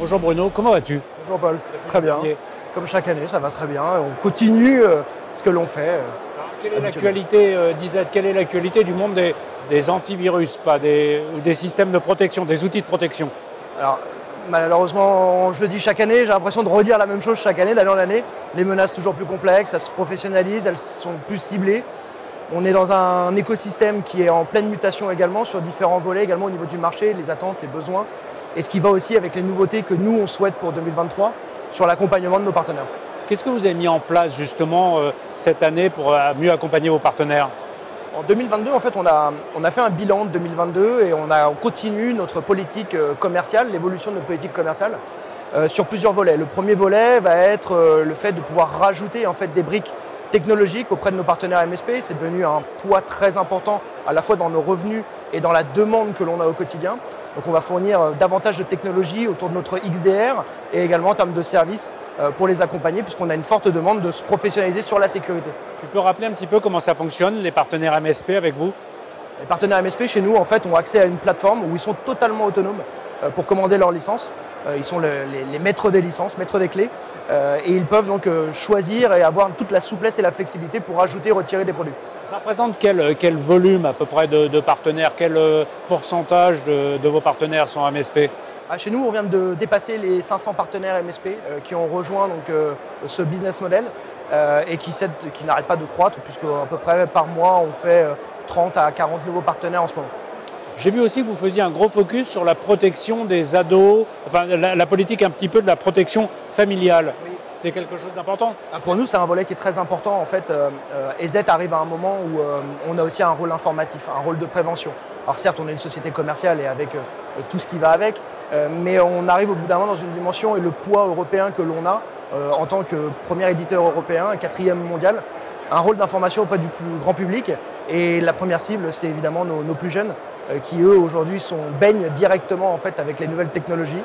Bonjour Bruno, comment vas-tu? Bonjour Paul, très bien. Comme chaque année, ça va très bien. On continue ce que l'on fait. Alors, quelle est l'actualité d'IZ? Quelle est l'actualité du monde des antivirus, ou des systèmes de protection, des outils de protection? Alors, malheureusement, je le dis chaque année, j'ai l'impression de redire la même chose chaque année, d'année en année. Les menaces toujours plus complexes, elles se professionnalisent, elles sont plus ciblées. On est dans un écosystème qui est en pleine mutation également, sur différents volets, également au niveau du marché, les attentes, les besoins. Et ce qui va aussi avec les nouveautés que nous, on souhaite pour 2023 sur l'accompagnement de nos partenaires. Qu'est-ce que vous avez mis en place justement cette année pour mieux accompagner vos partenaires? En 2022, en fait, on a fait un bilan de 2022 et on continue notre politique commerciale, l'évolution de notre politique commerciale sur plusieurs volets. Le premier volet va être le fait de pouvoir rajouter en fait, des briques technologiques auprès de nos partenaires MSP. C'est devenu un poids très important à la fois dans nos revenus et dans la demande que l'on a au quotidien. Donc on va fournir davantage de technologies autour de notre XDR et également en termes de services pour les accompagner puisqu'on a une forte demande de se professionnaliser sur la sécurité. Tu peux rappeler un petit peu comment ça fonctionne, les partenaires MSP avec vous? Les partenaires MSP chez nous en fait ont accès à une plateforme où ils sont totalement autonomes pour commander leurs licences. Ils sont les maîtres des licences, maîtres des clés et ils peuvent donc choisir et avoir toute la souplesse et la flexibilité pour ajouter et retirer des produits. Ça représente quel volume à peu près de partenaires? Quel pourcentage de vos partenaires sont MSP? Chez nous, on vient de dépasser les 500 partenaires MSP qui ont rejoint donc, ce business model et qui n'arrêtent pas de croître puisqu'à peu près par mois, on fait 30 à 40 nouveaux partenaires en ce moment. J'ai vu aussi que vous faisiez un gros focus sur la protection des ados, enfin la politique un petit peu de la protection familiale. Oui. C'est quelque chose d'important? Pour nous, c'est un volet qui est très important. En fait, EZ arrive à un moment où on a aussi un rôle informatif, un rôle de prévention. Alors certes, on est une société commerciale et avec tout ce qui va avec, mais on arrive au bout d'un moment dans une dimension et le poids européen que l'on a en tant que premier éditeur européen, 4e mondial, un rôle d'information auprès du plus grand public. Et la première cible, c'est évidemment nos plus jeunes qui, eux, aujourd'hui, baignent directement en fait, avec les nouvelles technologies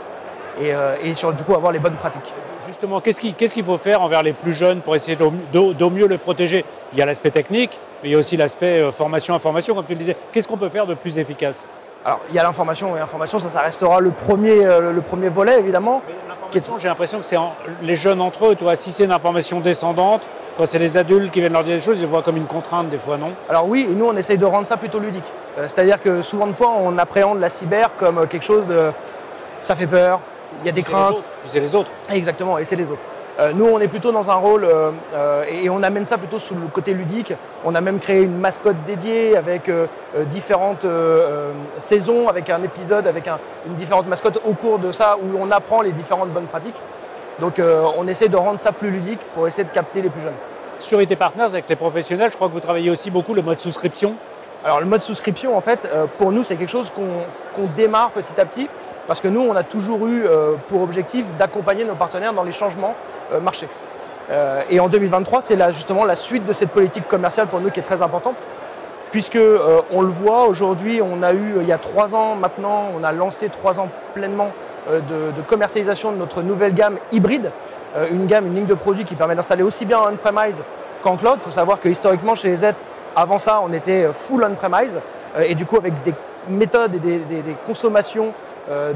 et sur, du coup, avoir les bonnes pratiques. Justement, qu'est-ce qu'il faut faire envers les plus jeunes pour essayer d'au mieux les protéger? Il y a l'aspect technique, mais il y a aussi l'aspect formation-information, comme tu le disais. Qu'est-ce qu'on peut faire de plus efficace? Alors, il y a l'information, et l'information, ça restera le premier volet, évidemment. L'information, j'ai l'impression que c'est les jeunes entre eux. Tu vois, si c'est une information descendante, quand c'est les adultes qui viennent leur dire des choses, ils le voient comme une contrainte des fois, non? Alors oui, et nous, on essaye de rendre ça plutôt ludique. C'est-à-dire que souvent de fois, on appréhende la cyber comme quelque chose de... ça fait peur, il y a des craintes. C'est les autres. Exactement, et c'est les autres. Nous, on est plutôt dans un rôle, et on amène ça plutôt sous le côté ludique. On a même créé une mascotte dédiée avec différentes saisons, avec un épisode, avec une différente mascotte au cours de ça, où on apprend les différentes bonnes pratiques. Donc on essaie de rendre ça plus ludique pour essayer de capter les plus jeunes. Sur IT Partners, avec les professionnels, je crois que vous travaillez aussi beaucoup le mode souscription. Alors le mode souscription, en fait, pour nous, c'est quelque chose qu'on démarre petit à petit. Parce que nous, on a toujours eu pour objectif d'accompagner nos partenaires dans les changements marché. Et en 2023, c'est justement la suite de cette politique commerciale pour nous qui est très importante. Puisque on le voit aujourd'hui, on a eu il y a 3 ans maintenant, on a lancé 3 ans pleinement de commercialisation de notre nouvelle gamme hybride. Une ligne de produits qui permet d'installer aussi bien en on-premise qu'en cloud. Il faut savoir que historiquement chez EZ, avant ça, on était full on-premise. Et du coup, avec des méthodes et des consommations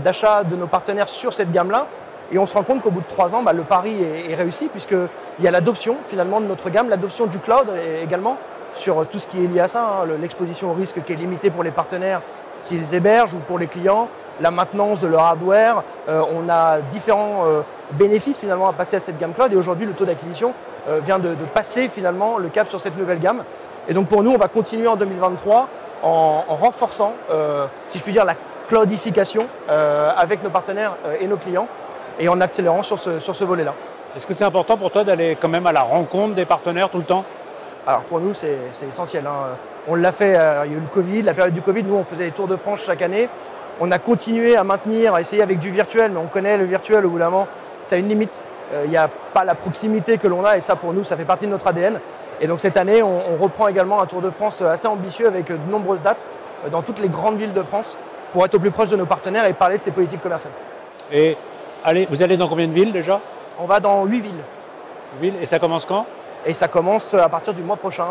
d'achat de nos partenaires sur cette gamme-là. Et on se rend compte qu'au bout de 3 ans, le pari est réussi puisqu'il y a l'adoption finalement de notre gamme, l'adoption du cloud également sur tout ce qui est lié à ça, l'exposition au risque qui est limitée pour les partenaires s'ils hébergent ou pour les clients, la maintenance de leur hardware. On a différents bénéfices finalement à passer à cette gamme cloud et aujourd'hui le taux d'acquisition vient de passer finalement le cap sur cette nouvelle gamme. Et donc pour nous, on va continuer en 2023 en renforçant, si je puis dire, la cloudification avec nos partenaires et nos clients et en accélérant sur ce volet-là. Est-ce que c'est important pour toi d'aller quand même à la rencontre des partenaires tout le temps? Alors pour nous, c'est essentiel. On l'a fait, il y a eu le Covid, la période du Covid, nous on faisait les tours de France chaque année. On a continué à maintenir, à essayer avec du virtuel, mais on connaît le virtuel au bout d'un moment, ça a une limite. Il n'y a pas la proximité que l'on a et ça pour nous, ça fait partie de notre ADN. Et donc cette année, on reprend également un tour de France assez ambitieux avec de nombreuses dates dans toutes les grandes villes de France pour être au plus proche de nos partenaires et parler de ces politiques commerciales. Et allez, vous allez dans combien de villes déjà? On va dans 8 villes. Et ça commence quand? Et ça commence à partir du mois prochain.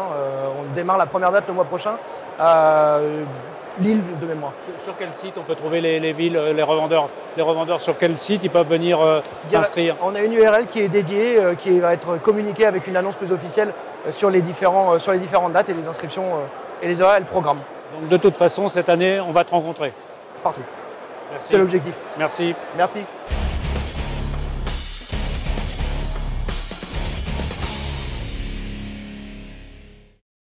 On démarre la première date le mois prochain à Lille de mémoire. Sur quel site on peut trouver les villes, les revendeurs? Les revendeurs, sur quel site ils peuvent venir s'inscrire? On a une URL qui est dédiée, qui va être communiquée avec une annonce plus officielle sur les différentes dates et les inscriptions et les horaires et le programme. Donc de toute façon, cette année, on va te rencontrer. Partout. Merci. C'est l'objectif. Merci. Merci.